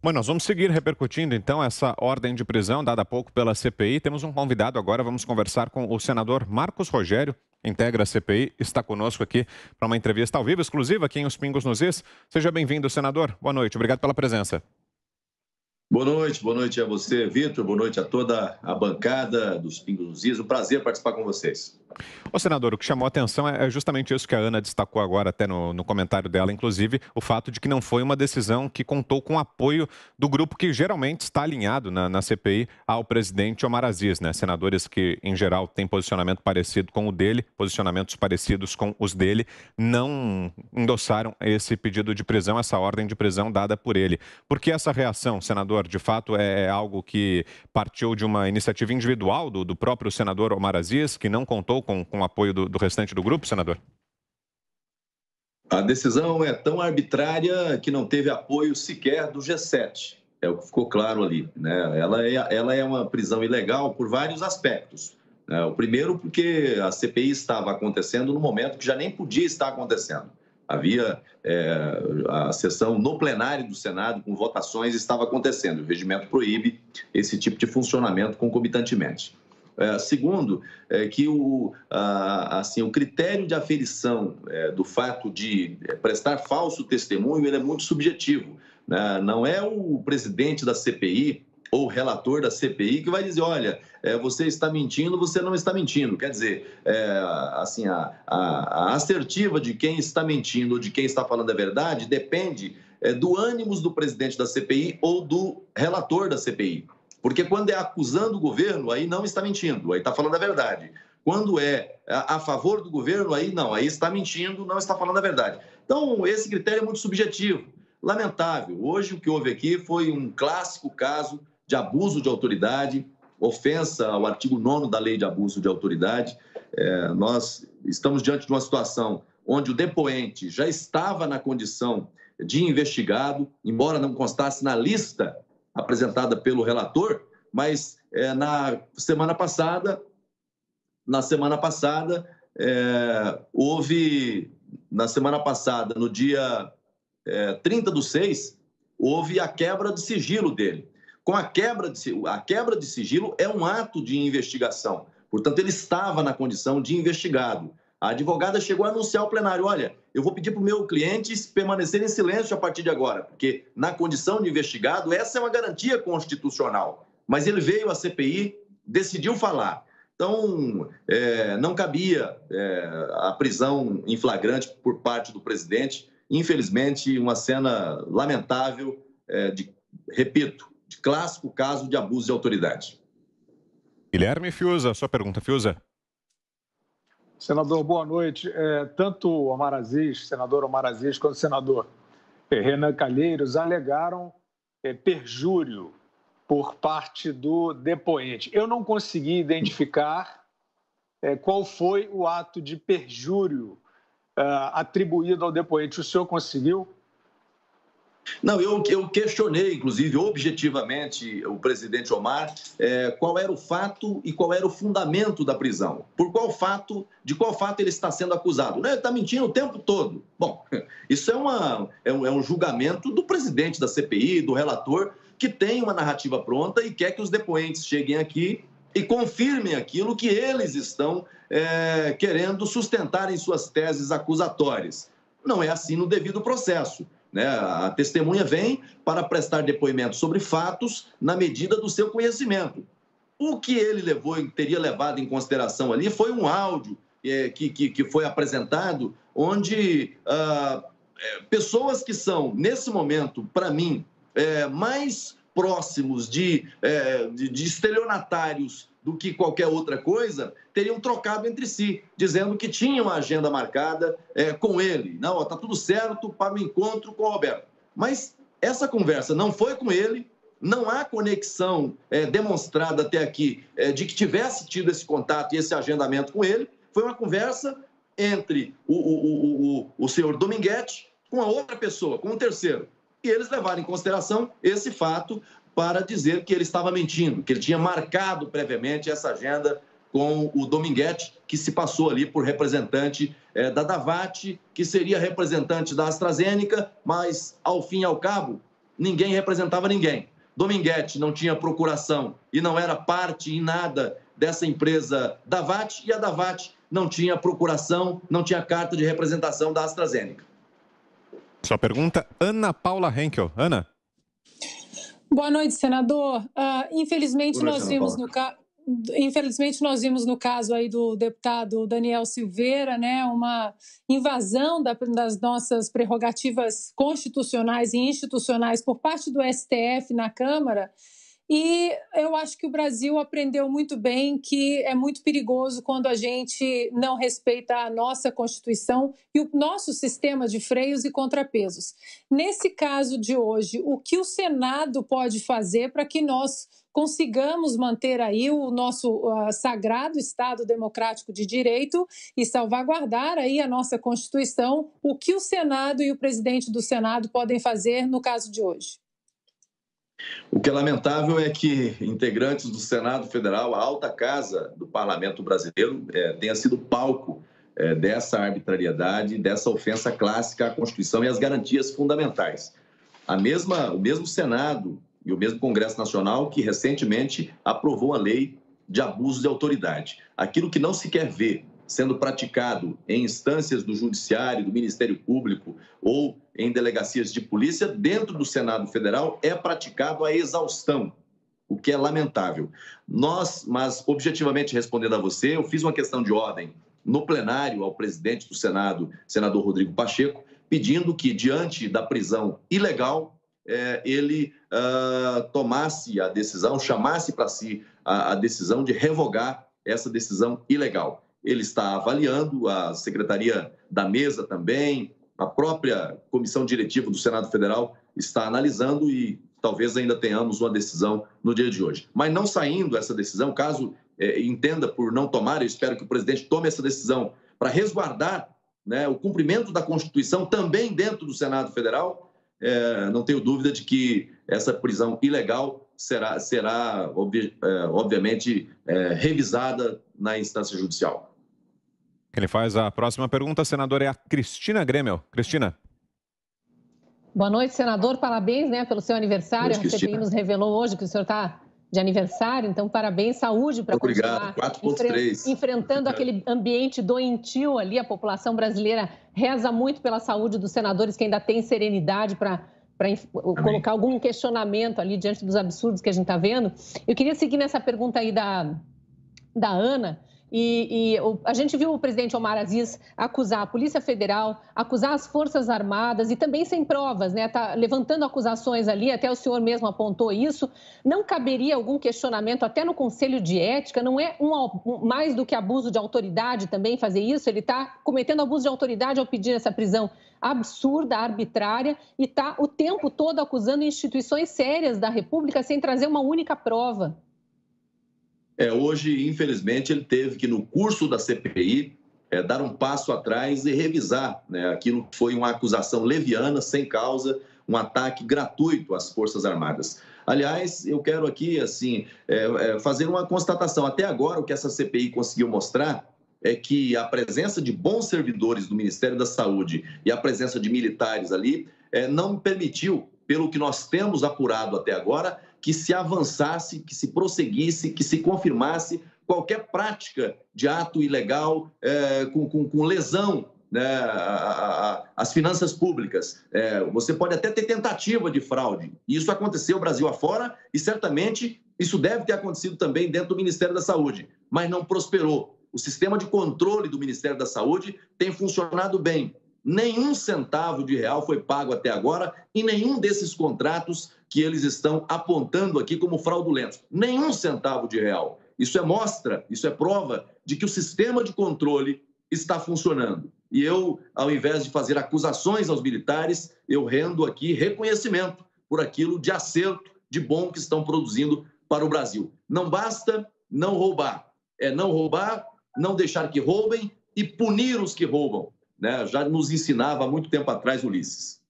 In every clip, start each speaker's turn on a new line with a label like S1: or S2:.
S1: Bom, nós vamos seguir repercutindo então essa ordem de prisão dada há pouco pela CPI. Temos um convidado agora, vamos conversar com o senador Marcos Rogério, integra a CPI, está conosco aqui para uma entrevista ao vivo, exclusiva aqui em Os Pingos nos Is. Seja bem-vindo, senador. Boa noite, obrigado pela presença.
S2: Boa noite a você, Vitor, boa noite a toda a bancada dos Pingos nos Is. Um prazer participar com vocês.
S1: Ô, senador, o que chamou a atenção é justamente isso que a Ana destacou agora, até no comentário dela, inclusive, o fato de que não foi uma decisão que contou com o apoio do grupo que geralmente está alinhado na CPI ao presidente Omar Aziz, né? Senadores que, em geral, têm posicionamento parecido com o dele, posicionamentos parecidos com os dele, não endossaram esse pedido de prisão, essa ordem de prisão dada por ele. Por que essa reação, senador? De fato, é algo que partiu de uma iniciativa individual do próprio senador Omar Aziz, que não contou com o apoio do restante do grupo, senador?
S2: A decisão é tão arbitrária que não teve apoio sequer do G7. É o que ficou claro ali, né? Ela é uma prisão ilegal por vários aspectos. O primeiro, porque a CPI estava acontecendo no momento que já nem podia estar acontecendo. Havia a sessão no plenário do Senado com votações estava acontecendo. O regimento proíbe esse tipo de funcionamento concomitantemente. Segundo, que o critério de aferição do fato de prestar falso testemunho ele é muito subjetivo, né? Não é o presidente da CPI ou o relator da CPI que vai dizer, olha, você está mentindo, você não está mentindo. Quer dizer, a assertiva de quem está mentindo ou de quem está falando a verdade depende do ânimos do presidente da CPI ou do relator da CPI. Porque quando é acusando o governo, aí não está mentindo, aí está falando a verdade. Quando é a favor do governo, aí não, aí está mentindo, não está falando a verdade. Então, esse critério é muito subjetivo. Lamentável. Hoje, o que houve aqui foi um clássico caso de abuso de autoridade, ofensa ao artigo 9º da Lei de Abuso de Autoridade. Nós estamos diante de uma situação onde o depoente já estava na condição de investigado, embora não constasse na lista apresentada pelo relator, mas na semana passada, no dia 30/6, houve a quebra de sigilo dele. Com a quebra de sigilo é um ato de investigação. Portanto, ele estava na condição de investigado. A advogada chegou a anunciar ao plenário, olha, eu vou pedir para o meu cliente permanecer em silêncio a partir de agora, porque na condição de investigado, essa é uma garantia constitucional. Mas ele veio à CPI, decidiu falar. Então, não cabia a prisão em flagrante por parte do presidente. Infelizmente, uma cena lamentável, de clássico caso de abuso de autoridade.
S1: Guilherme Fiuza, sua pergunta, Fiuza.
S3: Senador, boa noite. Tanto o senador Omar Aziz, quanto o senador Renan Calheiros alegaram perjúrio por parte do depoente. Eu não consegui identificar qual foi o ato de perjúrio atribuído ao depoente. O senhor conseguiu?
S2: Não, eu questionei, inclusive, objetivamente, o presidente Omar, qual era o fato e qual era o fundamento da prisão. De qual fato ele está sendo acusado? Ele está mentindo o tempo todo. Bom, isso é um julgamento do presidente da CPI, do relator, que tem uma narrativa pronta e quer que os depoentes cheguem aqui e confirmem aquilo que eles estão querendo sustentar em suas teses acusatórias. Não é assim no devido processo. A testemunha vem para prestar depoimento sobre fatos na medida do seu conhecimento. O que ele teria levado em consideração ali foi um áudio que foi apresentado, onde pessoas que são, nesse momento, para mim, mais próximos de estelionatários do que qualquer outra coisa, teriam trocado entre si, dizendo que tinham a agenda marcada com ele. Não, está tudo certo para o encontro com o Roberto. Mas essa conversa não foi com ele, não há conexão demonstrada até aqui de que tivesse tido esse contato e esse agendamento com ele. Foi uma conversa entre o senhor Dominguete com a outra pessoa, com um terceiro. E eles levaram em consideração esse fato para dizer que ele estava mentindo, que ele tinha marcado previamente essa agenda com o Dominguete, que se passou ali por representante da Davat, que seria representante da AstraZeneca, mas, ao fim e ao cabo, ninguém representava ninguém. Dominguete não tinha procuração e não era parte em nada dessa empresa Davat, e a Davat não tinha procuração, não tinha carta de representação da AstraZeneca.
S1: Sua pergunta, Ana Paula Henkel. Ana.
S4: Boa noite, senador. Infelizmente, nós vimos no caso aí do deputado Daniel Silveira, né, uma invasão das nossas prerrogativas constitucionais e institucionais por parte do STF na Câmara. E eu acho que o Brasil aprendeu muito bem que é muito perigoso quando a gente não respeita a nossa Constituição e o nosso sistema de freios e contrapesos. Nesse caso de hoje, o que o Senado pode fazer para que nós consigamos manter aí o nosso sagrado Estado democrático de direito e salvaguardar aí a nossa Constituição? O que o Senado e o presidente do Senado podem fazer no caso de hoje?
S2: O que é lamentável é que integrantes do Senado Federal, a alta casa do parlamento brasileiro, tenha sido palco dessa arbitrariedade, dessa ofensa clássica à Constituição e às garantias fundamentais. O mesmo Senado e o mesmo Congresso Nacional que recentemente aprovou a lei de abuso de autoridade. Aquilo que não se quer ver sendo praticado em instâncias do Judiciário, do Ministério Público ou em delegacias de polícia, dentro do Senado Federal, é praticado a exaustão, o que é lamentável. Mas objetivamente respondendo a você, eu fiz uma questão de ordem no plenário ao presidente do Senado, senador Rodrigo Pacheco, pedindo que, diante da prisão ilegal, ele tomasse a decisão, chamasse para si a decisão de revogar essa decisão ilegal. Ele está avaliando, a Secretaria da Mesa também, a própria Comissão Diretiva do Senado Federal está analisando e talvez ainda tenhamos uma decisão no dia de hoje. Mas não saindo essa decisão, caso entenda por não tomar, eu espero que o presidente tome essa decisão para resguardar, né, o cumprimento da Constituição também dentro do Senado Federal, não tenho dúvida de que essa prisão ilegal será obviamente, revisada na instância judicial.
S1: Quem faz a próxima pergunta, senadora, é a Cristina Grêmio. Cristina.
S5: Boa noite, senador. Parabéns, né, pelo seu aniversário. A CPI nos revelou hoje que o senhor está de aniversário, então parabéns, saúde para continuar enfrentando aquele ambiente doentio ali. A população brasileira reza muito pela saúde dos senadores, que ainda tem serenidade para colocar algum questionamento ali diante dos absurdos que a gente está vendo. Eu queria seguir nessa pergunta aí da Ana. E a gente viu o presidente Omar Aziz acusar a Polícia Federal, acusar as Forças Armadas e também sem provas, né? Tá levantando acusações ali, até o senhor mesmo apontou isso. Não caberia algum questionamento até no Conselho de Ética? Não é mais do que abuso de autoridade também fazer isso? Ele está cometendo abuso de autoridade ao pedir essa prisão absurda, arbitrária, e está o tempo todo acusando instituições sérias da República sem trazer uma única prova.
S2: Hoje, infelizmente, ele teve que, no curso da CPI, dar um passo atrás e revisar, né, aquilo que foi uma acusação leviana, sem causa, um ataque gratuito às Forças Armadas. Aliás, eu quero aqui, assim, fazer uma constatação. Até agora, o que essa CPI conseguiu mostrar é que a presença de bons servidores do Ministério da Saúde e a presença de militares ali não permitiu, pelo que nós temos apurado até agora, que se avançasse, que se prosseguisse, que se confirmasse qualquer prática de ato ilegal com lesão, né, às finanças públicas. Você pode até ter tentativa de fraude. E isso aconteceu Brasil afora e certamente isso deve ter acontecido também dentro do Ministério da Saúde, mas não prosperou. O sistema de controle do Ministério da Saúde tem funcionado bem. Nenhum centavo de real foi pago até agora em nenhum desses contratos que eles estão apontando aqui como fraudulentos. Nenhum centavo de real. Isso é mostra, isso é prova de que o sistema de controle está funcionando. E eu, ao invés de fazer acusações aos militares, eu rendo aqui reconhecimento por aquilo de acerto, de bom que estão produzindo para o Brasil. Não basta não roubar. Não roubar, não deixar que roubem e punir os que roubam. Né? Já nos ensinava há muito tempo atrás Ulisses.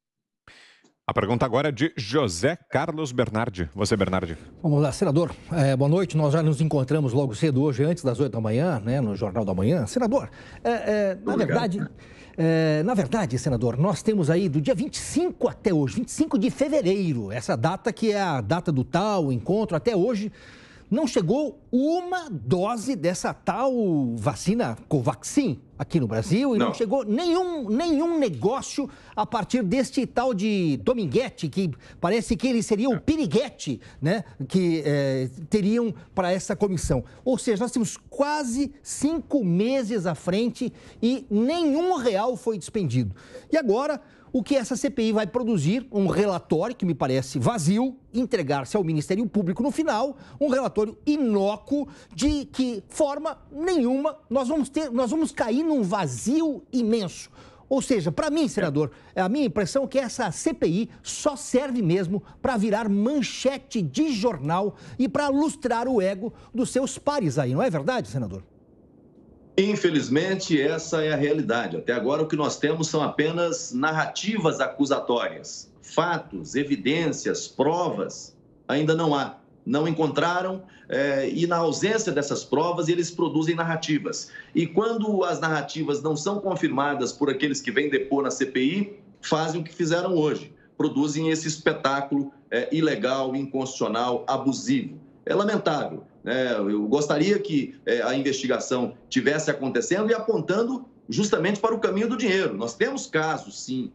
S1: A pergunta agora é de José Carlos Bernardi. Você, Bernardi.
S6: Vamos lá, senador. Boa noite. Nós já nos encontramos logo cedo hoje, antes das 8 da manhã, né, no Jornal da Manhã. Senador, na verdade, senador, nós temos aí do dia 25 até hoje, 25 de fevereiro, essa data que é a data do tal encontro, até hoje, não chegou uma dose dessa tal vacina Covaxin aqui no Brasil e não chegou nenhum negócio a partir deste tal de Dominguete, que parece que ele seria o piriguete, né, que teriam para essa comissão. Ou seja, nós temos quase 5 meses à frente e nenhum real foi despendido. E agora, o que essa CPI vai produzir, um relatório que me parece vazio, entregar-se ao Ministério Público no final, um relatório inócuo de que forma nenhuma nós vamos cair num vazio imenso. Ou seja, para mim, senador, a minha impressão é que essa CPI só serve mesmo para virar manchete de jornal e para lustrar o ego dos seus pares aí, não é verdade, senador?
S2: Infelizmente, essa é a realidade. Até agora, o que nós temos são apenas narrativas acusatórias. Fatos, evidências, provas, ainda não há. Não encontraram e, na ausência dessas provas, eles produzem narrativas. E quando as narrativas não são confirmadas por aqueles que vêm depor na CPI, fazem o que fizeram hoje. Produzem esse espetáculo ilegal, inconstitucional, abusivo. É lamentável. Eu gostaria que a investigação tivesse acontecendo e apontando justamente para o caminho do dinheiro. Nós temos casos, sim,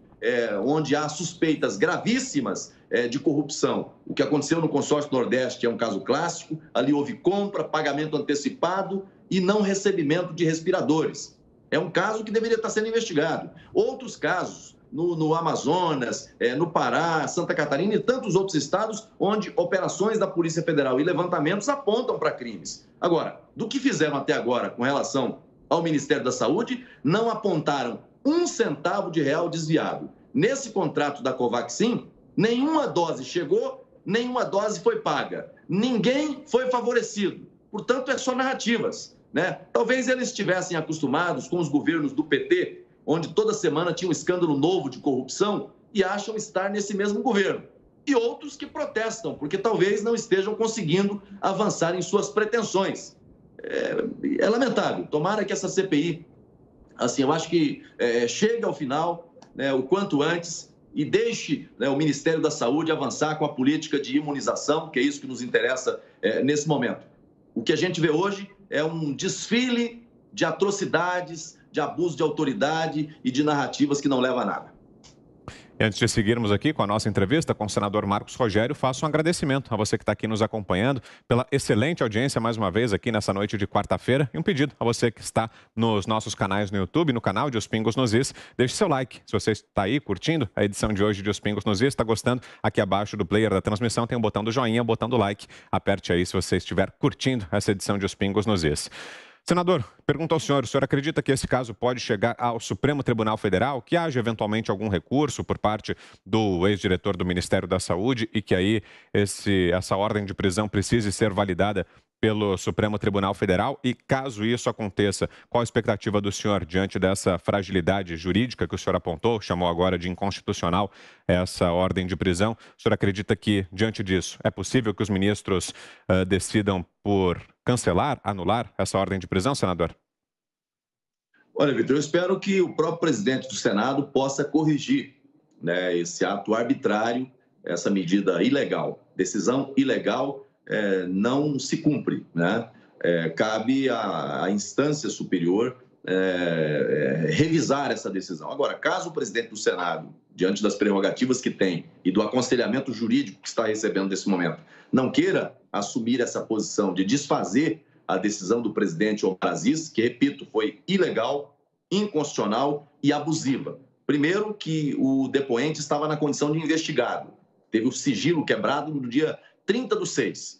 S2: onde há suspeitas gravíssimas de corrupção. O que aconteceu no Consórcio Nordeste é um caso clássico. Ali houve compra, pagamento antecipado e não recebimento de respiradores. É um caso que deveria estar sendo investigado. Outros casos, no Amazonas, no Pará, Santa Catarina e tantos outros estados, onde operações da Polícia Federal e levantamentos apontam para crimes. Agora, do que fizeram até agora com relação ao Ministério da Saúde, não apontaram 1 centavo de real desviado. Nesse contrato da Covaxin, nenhuma dose chegou, nenhuma dose foi paga. Ninguém foi favorecido. Portanto, é só narrativas, né? Talvez eles estivessem acostumados com os governos do PT, onde toda semana tinha um escândalo novo de corrupção e acham estar nesse mesmo governo. E outros que protestam, porque talvez não estejam conseguindo avançar em suas pretensões. É lamentável. Tomara que essa CPI, assim, eu acho que chegue ao final, né, o quanto antes, e deixe, né, o Ministério da Saúde avançar com a política de imunização, que é isso que nos interessa nesse momento. O que a gente vê hoje é um desfile de atrocidades, de abuso de autoridade e de narrativas que não levam a nada.
S1: E antes de seguirmos aqui com a nossa entrevista com o senador Marcos Rogério, faço um agradecimento a você que está aqui nos acompanhando pela excelente audiência mais uma vez aqui nessa noite de quarta-feira e um pedido a você que está nos nossos canais no YouTube, no canal de Os Pingos nos Is, deixe seu like. Se você está aí curtindo a edição de hoje de Os Pingos nos Is, está gostando, aqui abaixo do player da transmissão tem o botão do joinha, o botão do like. Aperte aí se você estiver curtindo essa edição de Os Pingos nos Is. Senador, pergunto ao senhor, o senhor acredita que esse caso pode chegar ao Supremo Tribunal Federal, que haja eventualmente algum recurso por parte do ex-diretor do Ministério da Saúde e que aí essa ordem de prisão precise ser validada pelo Supremo Tribunal Federal? E caso isso aconteça, qual a expectativa do senhor diante dessa fragilidade jurídica que o senhor apontou, chamou agora de inconstitucional essa ordem de prisão? O senhor acredita que, diante disso, é possível que os ministros decidam por cancelar, anular essa ordem de prisão, senador?
S2: Olha, Vitor, eu espero que o próprio presidente do Senado possa corrigir, né, esse ato arbitrário, essa medida ilegal. Decisão ilegal não se cumpre, né? Cabe à instância superior revisar essa decisão. Agora, caso o presidente do Senado, diante das prerrogativas que tem e do aconselhamento jurídico que está recebendo nesse momento, não queira assumir essa posição de desfazer a decisão do presidente Omar Aziz, que, repito, foi ilegal, inconstitucional e abusiva. Primeiro, que o depoente estava na condição de investigado. Teve o sigilo quebrado no dia 30/6.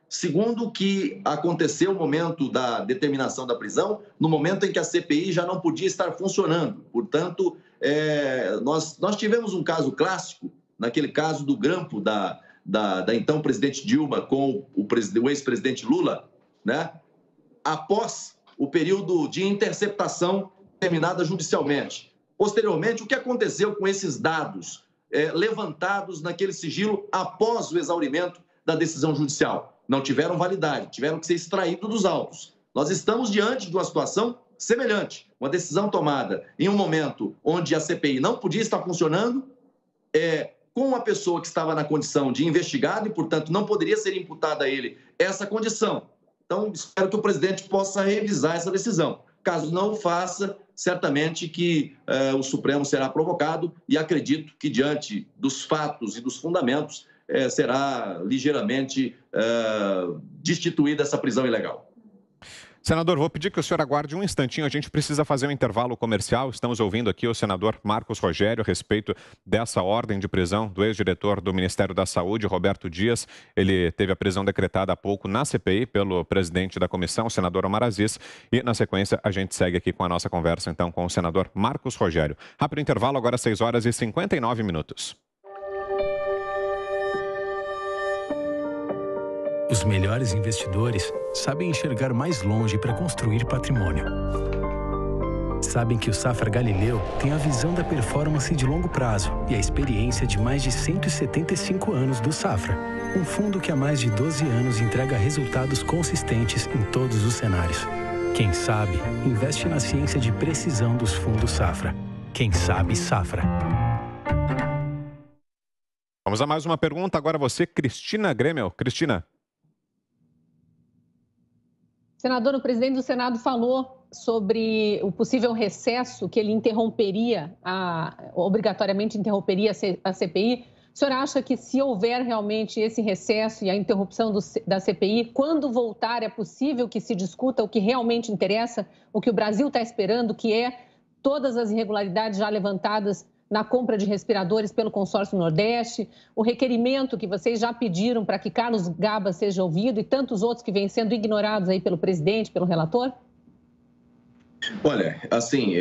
S2: Segundo, que aconteceu o momento da determinação da prisão, no momento em que a CPI já não podia estar funcionando. Portanto, nós tivemos um caso clássico, naquele caso do grampo da então presidente Dilma com o ex-presidente Lula, né? Após o período de interceptação terminada judicialmente. Posteriormente, o que aconteceu com esses dados levantados naquele sigilo após o exaurimento da decisão judicial. Não tiveram validade, tiveram que ser extraídos dos autos. Nós estamos diante de uma situação semelhante, uma decisão tomada em um momento onde a CPI não podia estar funcionando, com uma pessoa que estava na condição de investigado e, portanto, não poderia ser imputada a ele essa condição. Então, espero que o presidente possa revisar essa decisão. Caso não o faça, certamente que o Supremo será provocado e acredito que, diante dos fatos e dos fundamentos, será ligeiramente destituída essa prisão ilegal.
S1: Senador, vou pedir que o senhor aguarde um instantinho, a gente precisa fazer um intervalo comercial. Estamos ouvindo aqui o senador Marcos Rogério a respeito dessa ordem de prisão do ex-diretor do Ministério da Saúde, Roberto Dias. Ele teve a prisão decretada há pouco na CPI pelo presidente da comissão, o senador Omar Aziz. E, na sequência, a gente segue aqui com a nossa conversa, então, com o senador Marcos Rogério. Rápido intervalo, agora 6 horas e 59 minutos.
S7: Os melhores investidores sabem enxergar mais longe para construir patrimônio. Sabem que o Safra Galileu tem a visão da performance de longo prazo e a experiência de mais de 175 anos do Safra. Um fundo que há mais de 12 anos entrega resultados consistentes em todos os cenários. Quem sabe, investe na ciência de precisão dos fundos Safra. Quem sabe, Safra.
S1: Vamos a mais uma pergunta. Agora você, Cristina Grêmio. Cristina.
S5: Senador, o presidente do Senado falou sobre o possível recesso que ele obrigatoriamente interromperia a CPI. O senhor acha que se houver realmente esse recesso e a interrupção da CPI, quando voltar é possível que se discuta o que realmente interessa, o que o Brasil está esperando, que é todas as irregularidades já levantadas na compra de respiradores pelo consórcio Nordeste, o requerimento que vocês já pediram para que Carlos Gaba seja ouvido e tantos outros que vêm sendo ignorados aí pelo presidente, pelo relator?
S2: Olha, assim,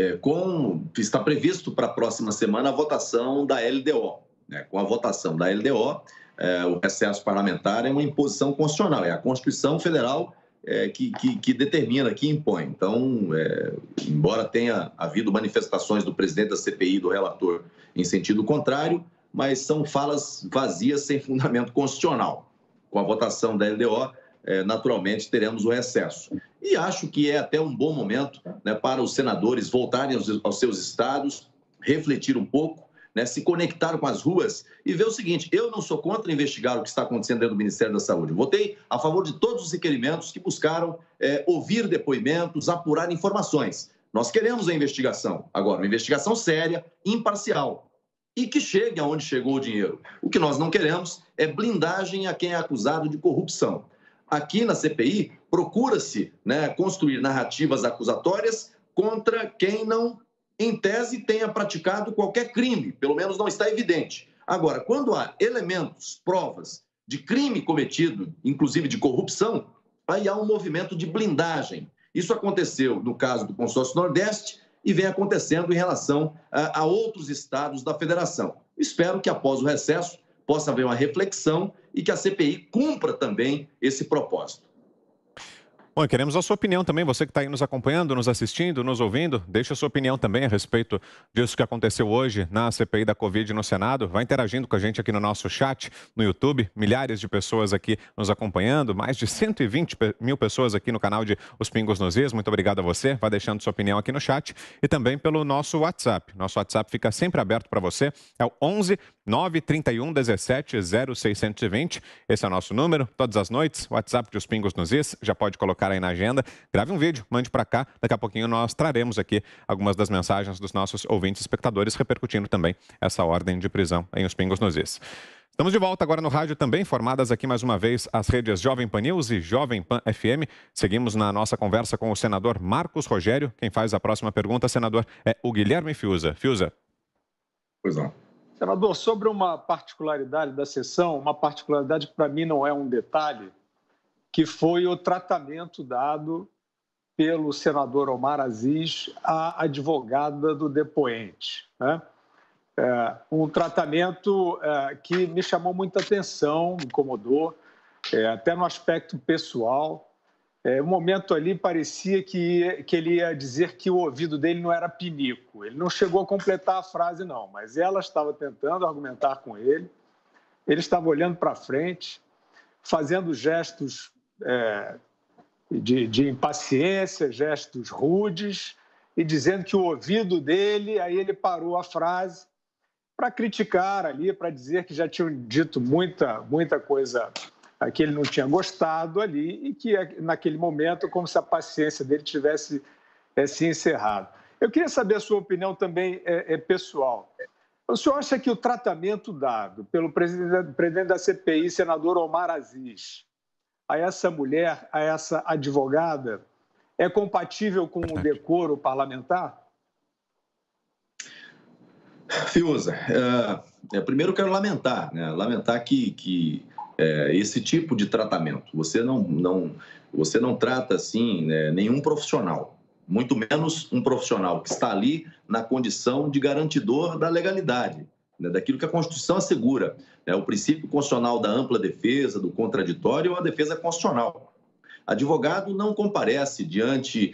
S2: está previsto para a próxima semana a votação da LDO. Com a votação da LDO, o recesso parlamentar é uma imposição constitucional, é a Constituição Federal que determina, que impõe. Então, embora tenha havido manifestações do presidente da CPI e do relator em sentido contrário, mas são falas vazias sem fundamento constitucional. Com a votação da LDO, naturalmente teremos o recesso. E acho que é até um bom momento, para os senadores voltarem aos seus estados, refletir um pouco, se conectar com as ruas e ver o seguinte: eu não sou contra investigar o que está acontecendo dentro do Ministério da Saúde. Votei a favor de todos os requerimentos que buscaram ouvir depoimentos, apurar informações. Nós queremos a investigação. Agora, uma investigação séria, imparcial e que chegue aonde chegou o dinheiro. O que nós não queremos é blindagem a quem é acusado de corrupção. Aqui na CPI, procura-se construir narrativas acusatórias contra quem não, em tese, tenha praticado qualquer crime, pelo menos não está evidente. Agora, quando há elementos, provas de crime cometido, inclusive de corrupção, aí há um movimento de blindagem. Isso aconteceu no caso do consórcio Nordeste e vem acontecendo em relação a outros estados da federação. Espero que após o recesso possa haver uma reflexão e que a CPI cumpra também esse propósito.
S1: Bom, queremos a sua opinião também, você que está aí nos acompanhando, nos assistindo, nos ouvindo, deixa a sua opinião também a respeito disso que aconteceu hoje na CPI da Covid no Senado. Vai interagindo com a gente aqui no nosso chat, no YouTube, milhares de pessoas aqui nos acompanhando, mais de 120 mil pessoas aqui no canal de Os Pingos nos Is. Muito obrigado a você, vai deixando sua opinião aqui no chat e também pelo nosso WhatsApp. Nosso WhatsApp fica sempre aberto para você, é o 11 931 17 0620. Esse é o nosso número, todas as noites, WhatsApp de Os Pingos nos Is, já pode colocar aí na agenda, grave um vídeo, mande para cá, daqui a pouquinho nós traremos aqui algumas das mensagens dos nossos ouvintes e espectadores, repercutindo também essa ordem de prisão em Os Pingos nos Is. Estamos de volta agora no rádio também, formadas aqui mais uma vez as redes Jovem Pan News e Jovem Pan FM. Seguimos na nossa conversa com o senador Marcos Rogério. Quem faz a próxima pergunta, senador, é o Guilherme Fiuza. Fiuza.
S2: Pois não.
S3: Senador, sobre uma particularidade da sessão, uma particularidade que para mim não é um detalhe, que foi o tratamento dado pelo senador Omar Aziz à advogada do depoente. Um tratamento que me chamou muita atenção, me incomodou, até no aspecto pessoal. Um momento ali parecia que ele ia dizer que o ouvido dele não era pinico. Ele não chegou a completar a frase, não, mas ela estava tentando argumentar com ele. Ele estava olhando para frente, fazendo gestos de impaciência, gestos rudes, e dizendo que o ouvido dele, aí ele parou a frase para criticar ali, para dizer que já tinham dito muita coisa que ele não tinha gostado ali e que naquele momento, como se a paciência dele tivesse se encerrado. Eu queria saber a sua opinião também pessoal. O senhor acha que o tratamento dado pelo presidente da CPI, senador Omar Aziz, a essa mulher, a essa advogada, é compatível com o decoro parlamentar?
S2: Fiuza, primeiro eu quero lamentar, lamentar que esse tipo de tratamento, você não trata assim nenhum profissional, muito menos um profissional que está ali na condição de garantidor da legalidade, daquilo que a Constituição assegura, o princípio constitucional da ampla defesa, do contraditório ou a defesa constitucional. Advogado não comparece diante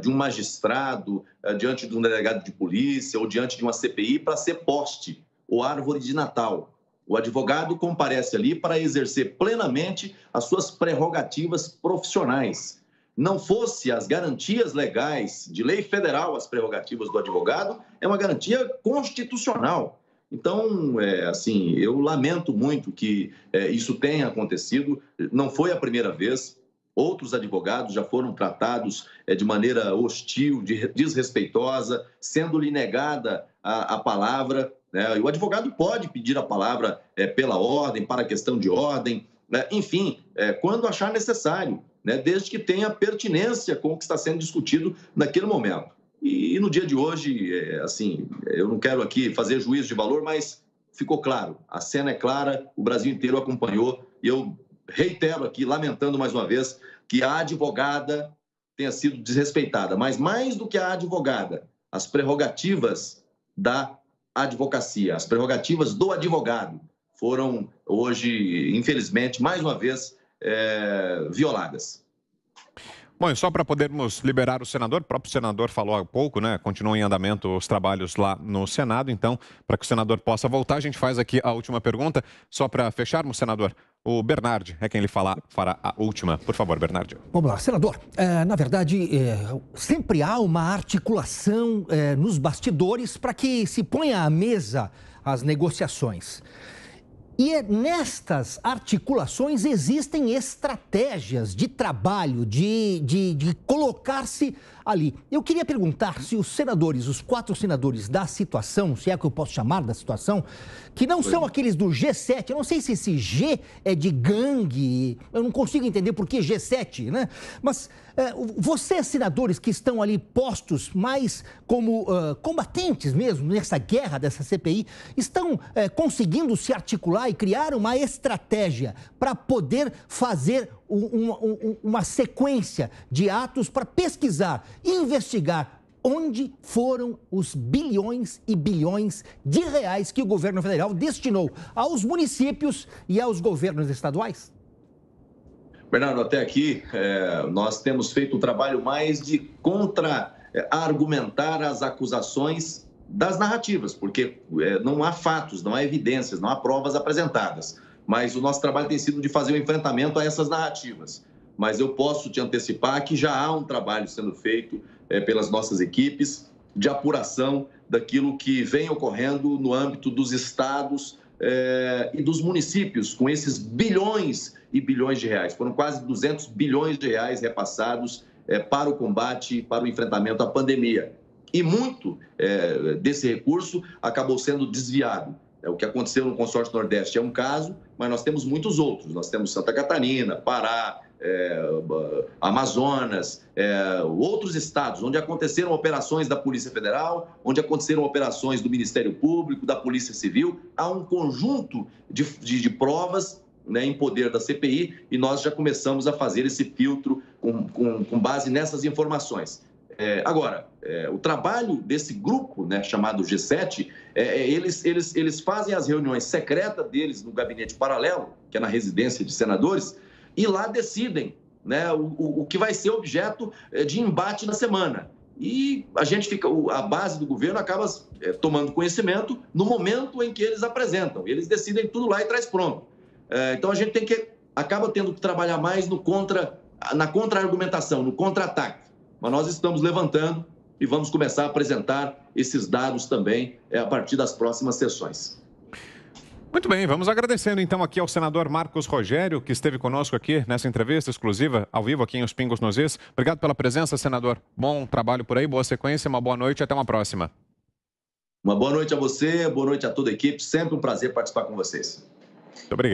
S2: de um magistrado, diante de um delegado de polícia ou diante de uma CPI para ser poste ou árvore de Natal. O advogado comparece ali para exercer plenamente as suas prerrogativas profissionais. Não fosse as garantias legais de lei federal, as prerrogativas do advogado, é uma garantia constitucional. Então, eu lamento muito que isso tenha acontecido. Não foi a primeira vez. Outros advogados já foram tratados de maneira hostil, desrespeitosa, sendo-lhe negada a palavra. E o advogado pode pedir a palavra pela ordem, para questão de ordem, enfim, quando achar necessário, desde que tenha pertinência com o que está sendo discutido naquele momento. E no dia de hoje, eu não quero aqui fazer juízo de valor, mas ficou claro, a cena é clara, o Brasil inteiro acompanhou, e eu reitero aqui, lamentando mais uma vez, que a advogada tenha sido desrespeitada. Mas mais do que a advogada, as prerrogativas da advocacia, as prerrogativas do advogado foram hoje, infelizmente, mais uma vez, violadas.
S1: Bom, e só para podermos liberar o senador, o próprio senador falou há pouco, continuam em andamento os trabalhos lá no Senado, então, para que o senador possa voltar, a gente faz aqui a última pergunta, só para fecharmos, senador. O Bernardi é quem lhe fará a última. Por favor, Bernardi.
S6: Vamos lá, senador. Na verdade, sempre há uma articulação nos bastidores para que se ponha à mesa as negociações. E nestas articulações existem estratégias de trabalho, de colocar-se ali. Eu queria perguntar se os senadores, os 4 senadores da situação, se é que eu posso chamar da situação, que não são aqueles do G7, eu não sei se esse G é de gangue, eu não consigo entender por que G7, Mas vocês, senadores que estão ali postos mais como combatentes mesmo nessa guerra dessa CPI, estão conseguindo se articular e criar uma estratégia para poder fazer uma sequência de atos para pesquisar e investigar onde foram os bilhões e bilhões de reais que o governo federal destinou aos municípios e aos governos estaduais?
S2: Bernardo, até aqui nós temos feito um trabalho mais de contra-argumentar as acusações das narrativas, porque não há fatos, não há evidências, não há provas apresentadas. Mas o nosso trabalho tem sido de fazer o enfrentamento a essas narrativas. Mas eu posso te antecipar que já há um trabalho sendo feito pelas nossas equipes de apuração daquilo que vem ocorrendo no âmbito dos estados e dos municípios, com esses bilhões e bilhões de reais. Foram quase 200 bilhões de reais repassados para o combate, para o enfrentamento à pandemia. E muito desse recurso acabou sendo desviado. O que aconteceu no Consórcio Nordeste é um caso, mas nós temos muitos outros. Nós temos Santa Catarina, Pará, Amazonas, outros estados onde aconteceram operações da Polícia Federal, onde aconteceram operações do Ministério Público, da Polícia Civil. Há um conjunto de provas em poder da CPI e nós já começamos a fazer esse filtro com base nessas informações. Agora, o trabalho desse grupo, chamado G7, eles fazem as reuniões secretas deles no gabinete paralelo, que é na residência de senadores, e lá decidem né, o que vai ser objeto de embate na semana. E a base do governo acaba tomando conhecimento no momento em que eles apresentam. Eles decidem tudo lá e traz pronto. Então a gente acaba tendo que trabalhar mais na contra-argumentação, no contra-ataque. Mas nós estamos levantando e vamos começar a apresentar esses dados também a partir das próximas sessões.
S1: Muito bem, vamos agradecendo então aqui ao senador Marcos Rogério, que esteve conosco aqui nessa entrevista exclusiva, ao vivo aqui em Os Pingos nos Is. Obrigado pela presença, senador. Bom trabalho por aí, boa sequência, uma boa noite e até uma próxima.
S2: Uma boa noite a você, boa noite a toda a equipe. Sempre um prazer participar com vocês.
S1: Muito obrigado.